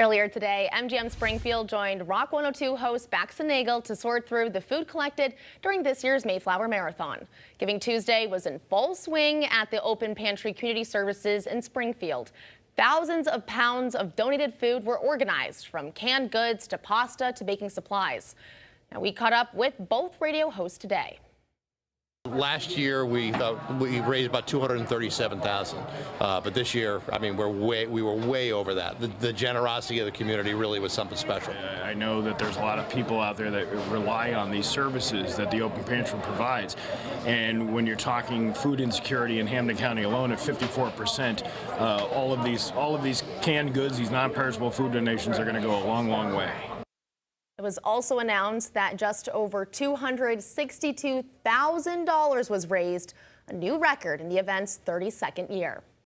Earlier today, MGM Springfield joined ROCK 102 host Bax and Nagle to sort through the food collected during this year's Mayflower Marathon. Giving Tuesday was in full swing at the Open Pantry Community Services in Springfield. Thousands of pounds of donated food were organized, from canned goods to pasta to baking supplies. Now, we caught up with both radio hosts today. Last year we raised about $237,000, but this year, I mean, we were way over that. The generosity of the community really was something special. I know that there's a lot of people out there that rely on these services that the Open Pantry provides, and when you're talking food insecurity in Hampden County alone at 54%, all of these canned goods, these non-perishable food donations, are going to go a long, long way. It was also announced that just over $262,000 was raised, a new record in the event's 32nd year.